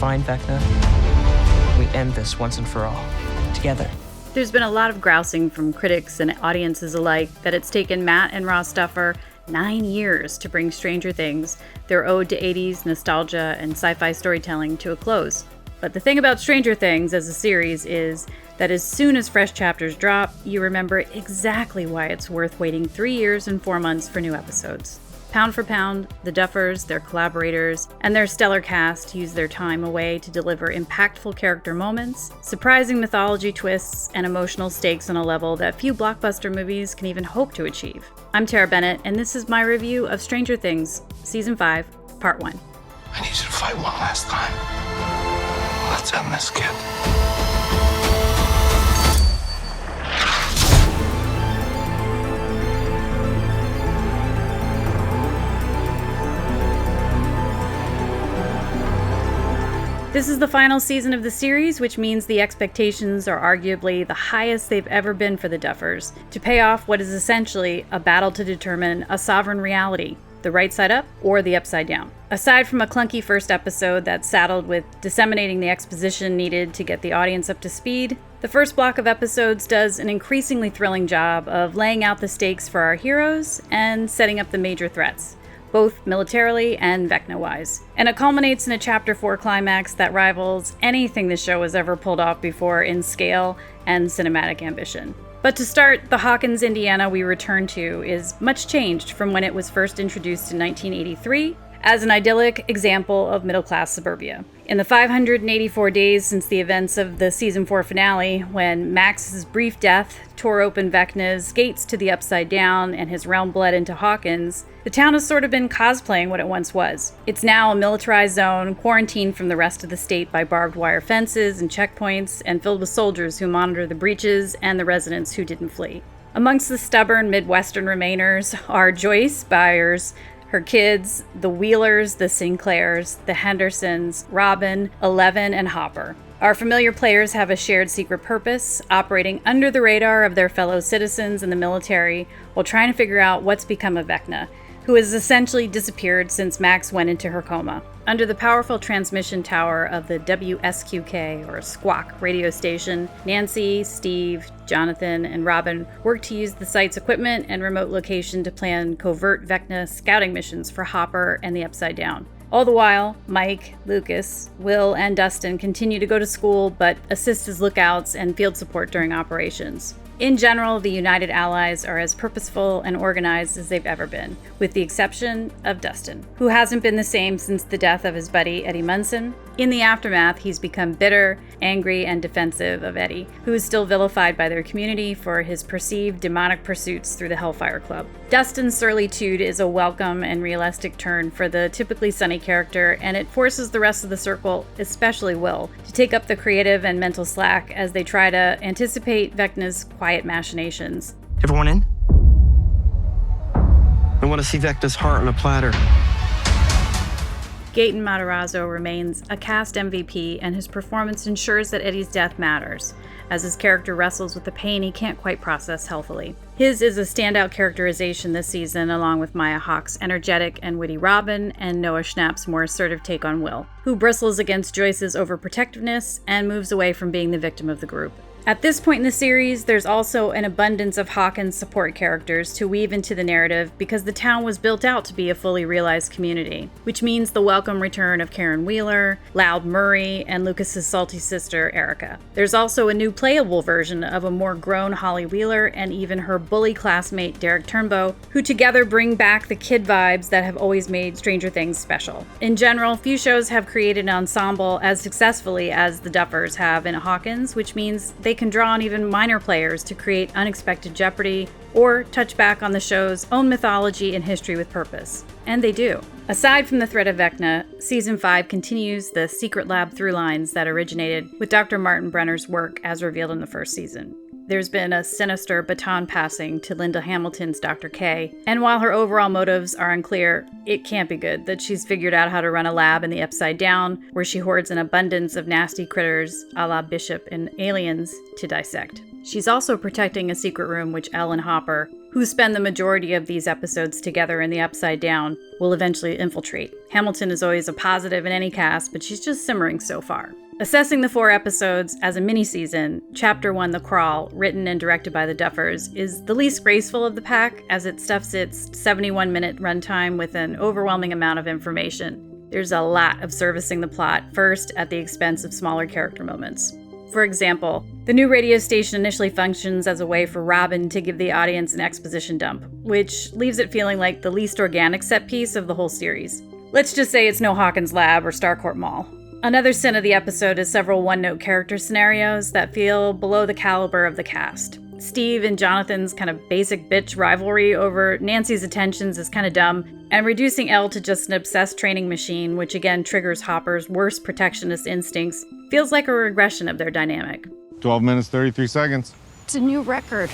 find Vecna, we end this once and for all, together. There's been a lot of grousing from critics and audiences alike that it's taken Matt and Ross Duffer 9 years to bring Stranger Things, their ode to 80s nostalgia and sci-fi storytelling, to a close. But the thing about Stranger Things as a series is that as soon as fresh chapters drop, you remember exactly why it's worth waiting 3 years and 4 months for new episodes. Pound for pound, the Duffers, their collaborators, and their stellar cast use their time away to deliver impactful character moments, surprising mythology twists, and emotional stakes on a level that few blockbuster movies can even hope to achieve. I'm Tara Bennett, and this is my review of Stranger Things, Season 5, Part 1. I need you to fight one last time. Let's end this, kid. This is the final season of the series, which means the expectations are arguably the highest they've ever been for the Duffers, to pay off what is essentially a battle to determine a sovereign reality, the right side up or the upside down. Aside from a clunky first episode that's saddled with disseminating the exposition needed to get the audience up to speed, the first block of episodes does an increasingly thrilling job of laying out the stakes for our heroes and setting up the major threats, both militarily and Vecna-wise. And it culminates in a Chapter 4 climax that rivals anything the show has ever pulled off before in scale and cinematic ambition. But to start, the Hawkins, Indiana we return to is much changed from when it was first introduced in 1983 as an idyllic example of middle-class suburbia. In the 584 days since the events of the Season 4 finale, when Max's brief death tore open Vecna's gates to the Upside Down and his realm bled into Hawkins, the town has sort of been cosplaying what it once was. It's now a militarized zone, quarantined from the rest of the state by barbed wire fences and checkpoints, and filled with soldiers who monitor the breaches and the residents who didn't flee. Amongst the stubborn Midwestern remainers are Joyce Byers, her kids, the Wheelers, the Sinclairs, the Hendersons, Robin, Eleven, and Hopper. Our familiar players have a shared secret purpose, operating under the radar of their fellow citizens in the military while trying to figure out what's become of Vecna, who has essentially disappeared since Max went into her coma. Under the powerful transmission tower of the WSQK, or Squawk, radio station, Nancy, Steve, Jonathan, and Robin work to use the site's equipment and remote location to plan covert Vecna scouting missions for Hopper and the Upside Down. All the while, Mike, Lucas, Will, and Dustin continue to go to school but assist as lookouts and field support during operations. In general, the United Allies are as purposeful and organized as they've ever been, with the exception of Dustin, who hasn't been the same since the death of his buddy Eddie Munson. In the aftermath, he's become bitter, angry, and defensive of Eddie, who is still vilified by their community for his perceived demonic pursuits through the Hellfire Club. Dustin's surlitude is a welcome and realistic turn for the typically sunny character, and it forces the rest of the circle, especially Will, to take up the creative and mental slack as they try to anticipate Vecna's quiet machinations. Everyone in? I want to see Vecna's heart on a platter. Gaten Matarazzo remains a cast MVP, and his performance ensures that Eddie's death matters, as his character wrestles with the pain he can't quite process healthily. His is a standout characterization this season, along with Maya Hawke's energetic and witty Robin, and Noah Schnapp's more assertive take on Will, who bristles against Joyce's overprotectiveness and moves away from being the victim of the group. At this point in the series, there's also an abundance of Hawkins support characters to weave into the narrative because the town was built out to be a fully realized community, which means the welcome return of Karen Wheeler, Loud Murray, and Lucas's salty sister, Erica. There's also a new playable version of a more grown Holly Wheeler and even her bully classmate, Derek Turnbow, who together bring back the kid vibes that have always made Stranger Things special. In general, few shows have created an ensemble as successfully as the Duffers have in Hawkins, which means they can draw on even minor players to create unexpected jeopardy or touch back on the show's own mythology and history with purpose. And they do. Aside from the threat of Vecna, Season 5 continues the secret lab through lines that originated with Dr. Martin Brenner's work as revealed in the first season. There's been a sinister baton passing to Linda Hamilton's Dr. K, and while her overall motives are unclear, it can't be good that she's figured out how to run a lab in the Upside Down, where she hoards an abundance of nasty critters, a la Bishop in Aliens, to dissect. She's also protecting a secret room which Elle and Hopper, who spend the majority of these episodes together in the Upside Down, will eventually infiltrate. Hamilton is always a positive in any cast, but she's just simmering so far. Assessing the 4 episodes as a mini-season, Chapter 1, The Crawl, written and directed by the Duffers, is the least graceful of the pack as it stuffs its 71-minute runtime with an overwhelming amount of information. There's a lot of servicing the plot, first at the expense of smaller character moments. For example, the new radio station initially functions as a way for Robin to give the audience an exposition dump, which leaves it feeling like the least organic set piece of the whole series. Let's just say it's no Hawkins Lab or Starcourt Mall. Another sin of the episode is several one-note character scenarios that feel below the caliber of the cast. Steve and Jonathan's kind of basic bitch rivalry over Nancy's attentions is kind of dumb, and reducing Elle to just an obsessed training machine, which again triggers Hopper's worst protectionist instincts, feels like a regression of their dynamic. 12 minutes, 33 seconds. It's a new record.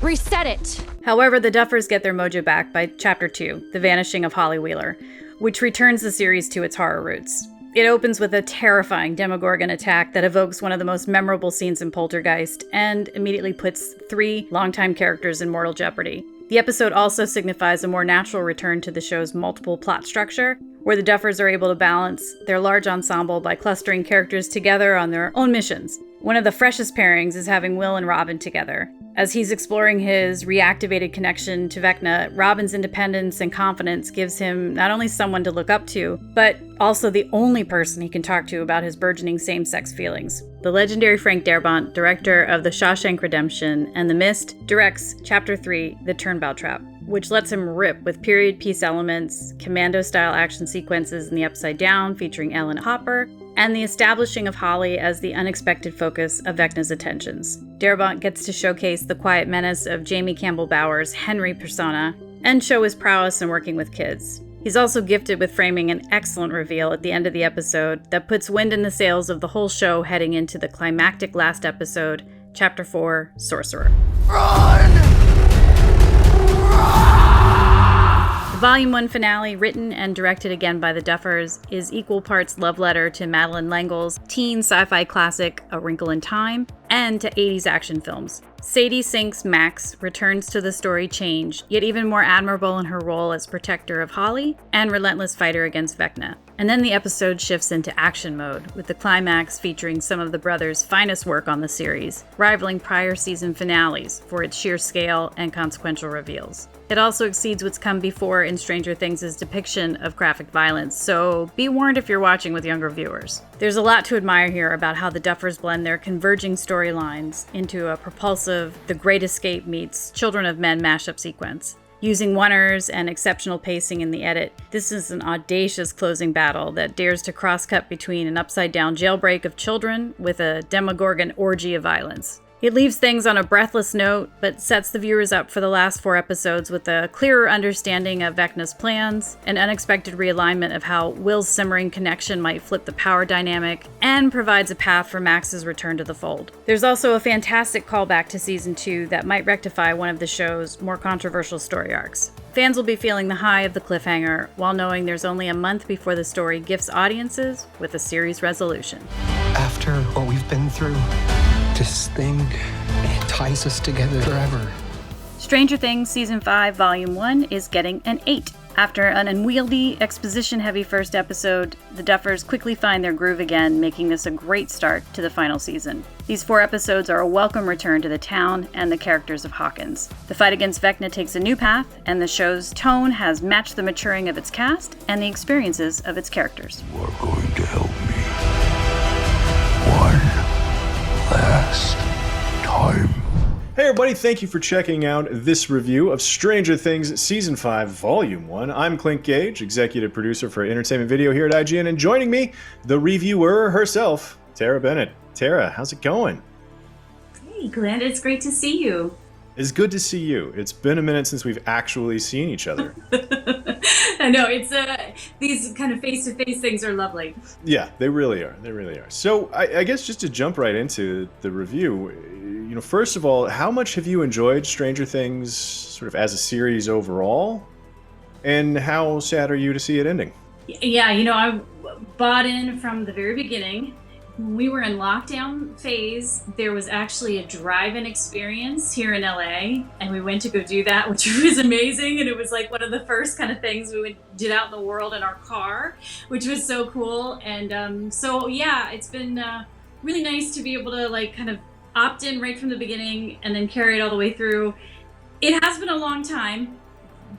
Reset it! However, the Duffers get their mojo back by Chapter 2, The Vanishing of Holly Wheeler, which returns the series to its horror roots. It opens with a terrifying Demogorgon attack that evokes one of the most memorable scenes in Poltergeist, and immediately puts 3 longtime characters in mortal jeopardy. The episode also signifies a more natural return to the show's multiple plot structure, where the Duffers are able to balance their large ensemble by clustering characters together on their own missions. One of the freshest pairings is having Will and Robin together. As he's exploring his reactivated connection to Vecna, Robin's independence and confidence gives him not only someone to look up to, but also the only person he can talk to about his burgeoning same-sex feelings. The legendary Frank Darabont, director of The Shawshank Redemption and The Mist, directs Chapter 3, The Turnabout Trap, which lets him rip with period piece elements, commando-style action sequences in the Upside Down featuring Elle and Hopper, and the establishing of Holly as the unexpected focus of Vecna's attentions. Darabont gets to showcase the quiet menace of Jamie Campbell Bower's Henry persona, and show his prowess in working with kids. He's also gifted with framing an excellent reveal at the end of the episode that puts wind in the sails of the whole show heading into the climactic last episode, Chapter 4, Sorcerer. The Volume 1 finale, written and directed again by the Duffers, is equal parts love letter to Madeleine L'Engle's teen sci-fi classic A Wrinkle in Time, and to 80s action films. Sadie Sink's Max returns to the story changed, yet even more admirable in her role as protector of Holly and relentless fighter against Vecna. And then the episode shifts into action mode, with the climax featuring some of the brothers' finest work on the series, rivaling prior season finales for its sheer scale and consequential reveals. It also exceeds what's come before in Stranger Things' depiction of graphic violence, so be warned if you're watching with younger viewers. There's a lot to admire here about how the Duffers blend their converging storylines into a propulsive The Great Escape meets Children of Men mashup sequence. Using one-ers and exceptional pacing in the edit, this is an audacious closing battle that dares to cross-cut between an upside-down jailbreak of children with a Demogorgon orgy of violence. It leaves things on a breathless note, but sets the viewers up for the last 4 episodes with a clearer understanding of Vecna's plans, an unexpected realignment of how Will's simmering connection might flip the power dynamic, and provides a path for Max's return to the fold. There's also a fantastic callback to Season 2 that might rectify one of the show's more controversial story arcs. Fans will be feeling the high of the cliffhanger, while knowing there's only a month before the story gifts audiences with a series resolution. After what we've been through, this thing, it ties us together forever. Stranger Things Season 5 Volume 1 is getting an 8. After an unwieldy, exposition-heavy first episode, the Duffers quickly find their groove again, making this a great start to the final season. These 4 episodes are a welcome return to the town and the characters of Hawkins. The fight against Vecna takes a new path, and the show's tone has matched the maturing of its cast and the experiences of its characters. You are going to help me. One last time. Hey everybody, thank you for checking out this review of Stranger Things Season 5 Volume 1. I'm Clint Gage, executive producer for Entertainment Video here at IGN, and joining me, the reviewer herself, Tara Bennett. Tara, how's it going? Hey Clint, it's great to see you. It's good to see you. It's been a minute since we've actually seen each other. I know, it's these kind of face-to-face things are lovely. Yeah, they really are. They really are. So I guess just to jump right into the review, first of all, how much have you enjoyed Stranger Things sort of as a series overall? And how sad are you to see it ending? Yeah, I bought in from the very beginning. when we were in lockdown phase, there was actually a drive-in experience here in LA, and we went to go do that, which was amazing. And it was like one of the first kind of things we did out in the world in our car, which was so cool. And so yeah, it's been really nice to be able to like kind of opt in right from the beginning and then carry it all the way through. It has been a long time.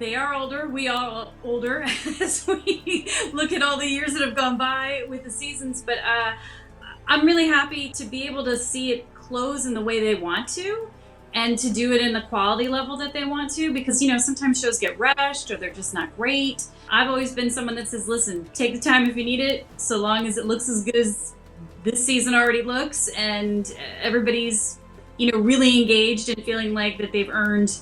They are older, we are older as we look at all the years that have gone by with the seasons, but I'm really happy to be able to see it close in the way they want to, and to do it in the quality level that they want to, because, you know, sometimes shows get rushed or they're just not great. I've always been someone that says, listen, take the time if you need it, so long as it looks as good as this season already looks, and everybody's, you know, really engaged and feeling like that they've earned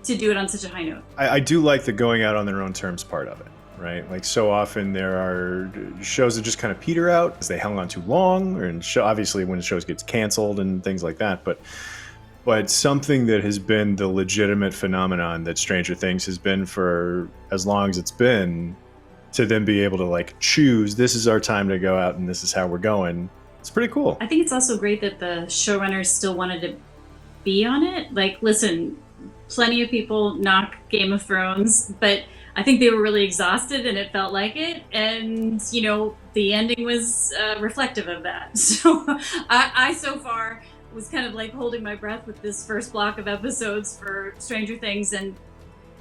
to do it on such a high note. I do like the going out on their own terms part of it, right? Like, so often there are shows that just kind of peter out because they hung on too long, or obviously when shows gets canceled and things like that. But something that has been the legitimate phenomenon that Stranger Things has been for as long as it's been, to then be able to like choose, this is our time to go out and this is how we're going. It's pretty cool. I think it's also great that the showrunners still wanted to be on it. Like, listen, plenty of people knock Game of Thrones, but I think they were really exhausted and it felt like it. And, you know, the ending was reflective of that. So I so far was kind of like holding my breath with this first block of episodes for Stranger Things, and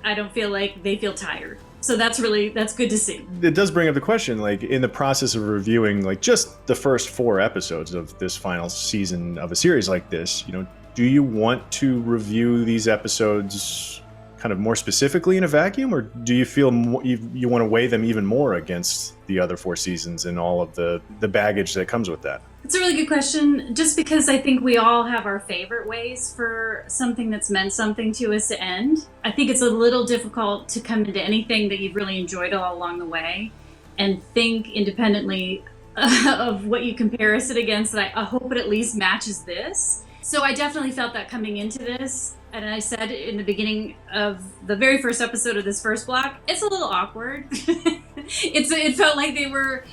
I don't feel like they feel tired. So that's good to see. It does bring up the question, like, in the process of reviewing, like, just the first 4 episodes of this final season of a series like this, you know, do you want to review these episodes kind of more specifically in a vacuum, or do you feel you want to weigh them even more against the other 4 seasons and all of the baggage that comes with that? It's a really good question, just because I think we all have our favorite ways for something that's meant something to us to end. I think it's a little difficult to come into anything that you've really enjoyed all along the way and think independently of what you compare it against, that I hope it at least matches this. So I definitely felt that coming into this, and I said in the beginning of the very first episode of this first block, it's a little awkward. It felt like they were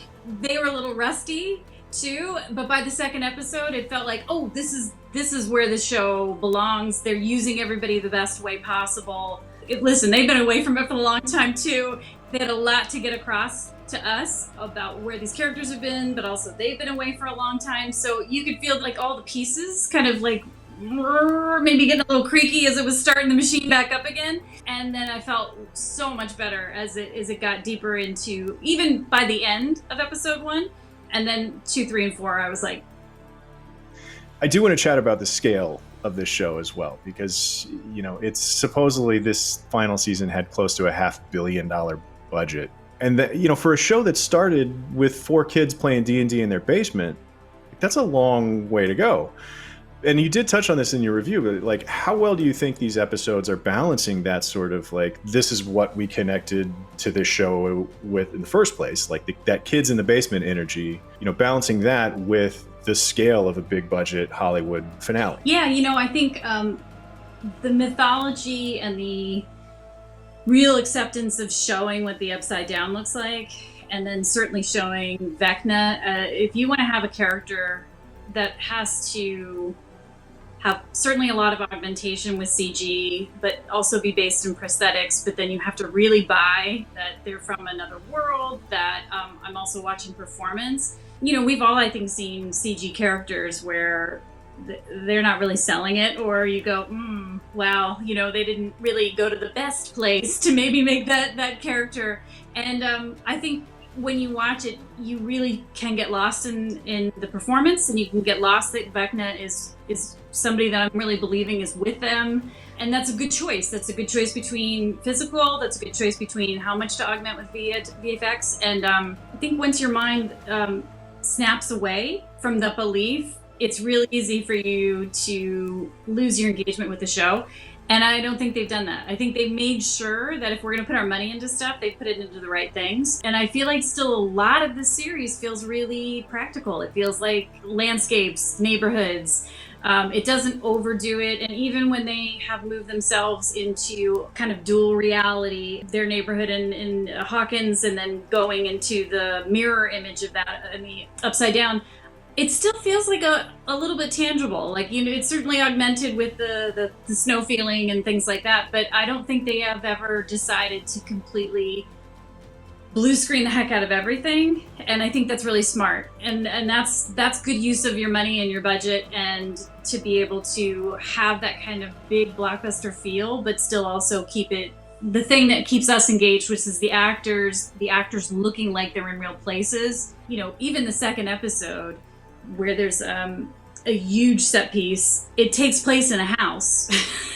a little rusty too, but by the second episode, it felt like, oh, this is where the show belongs. They're using everybody the best way possible. Listen, they've been away from it for a long time too. They had a lot to get across to us about where these characters have been, but also they've been away for a long time. So you could feel like all the pieces kind of like maybe getting a little creaky as it was starting the machine back up again. And then I felt so much better as it got deeper into, even by the end of episode 1, and then 2, 3, and 4, I was like, I do want to chat about the scale of this show as well, because, you know, it's supposedly this final season had close to a $500 million budget. And that, you know, for a show that started with 4 kids playing D&D in their basement, that's a long way to go. And you did touch on this in your review, but like, how well do you think these episodes are balancing that sort of like, this is what we connected to this show with in the first place, like that kids in the basement energy, you know, balancing that with the scale of a big budget Hollywood finale? Yeah, you know, I think the mythology and the real acceptance of showing what the Upside Down looks like, and then certainly showing Vecna. If you want to have a character that has to have certainly a lot of augmentation with CG, but also be based in prosthetics, but then you have to really buy that they're from another world, that I'm also watching performance. You know, we've all, I think, seen CG characters where they're not really selling it, or you go, wow, you know, they didn't really go to the best place to maybe make that character. And I think when you watch it, you really can get lost in the performance, and you can get lost that Vecna is somebody that I'm really believing is with them. And that's a good choice. That's a good choice between physical, that's a good choice between how much to augment with VFX. And I think once your mind snaps away from the belief, it's really easy for you to lose your engagement with the show. And I don't think they've done that. I think they've made sure that if we're going to put our money into stuff, they put it into the right things. And I feel like still a lot of this series feels really practical. It feels like landscapes, neighborhoods. It doesn't overdo it. And even when they have moved themselves into kind of dual reality, their neighborhood in Hawkins, and then going into the mirror image of that in the Upside Down, it still feels like a little bit tangible. Like, it's certainly augmented with the snow feeling and things like that, but I don't think they have ever decided to completely blue screen the heck out of everything. And I think that's really smart. And that's good use of your money and your budget, and to be able to have that kind of big blockbuster feel, but still also keep it the thing that keeps us engaged, which is the actors looking like they're in real places. Even the second episode, where there's a huge set piece, it takes place in a house.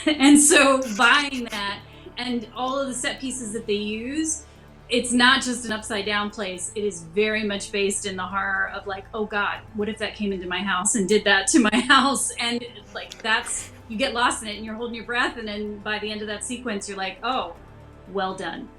And so buying that and all of the set pieces that they use, it's not just an upside down place. It is very much based in the horror of like, oh God, what if that came into my house and did that to my house? And like, you get lost in it and you're holding your breath. And then by the end of that sequence, you're like, oh, well done.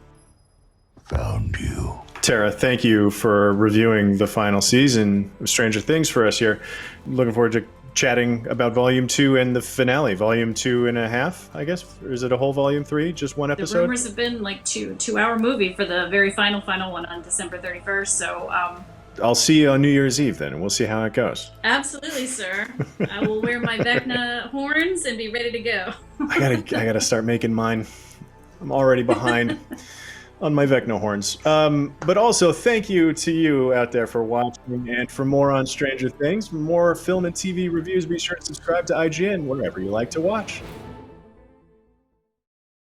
Found you. Tara, thank you for reviewing the final season of Stranger Things for us here. Looking forward to chatting about Volume 2 and the finale, Volume 2.5, I guess. Or is it a whole Volume 3, just one episode? The rumors have been like two-hour movie for the very final one on December 31st. So I'll see you on New Year's Eve then, and we'll see how it goes. Absolutely, sir. I will wear my Vecna horns and be ready to go. I gotta start making mine. I'm already behind on my Vecna horns. But also, thank you to you out there for watching. And for more on Stranger Things, for more film and TV reviews, be sure to subscribe to IGN wherever you like to watch.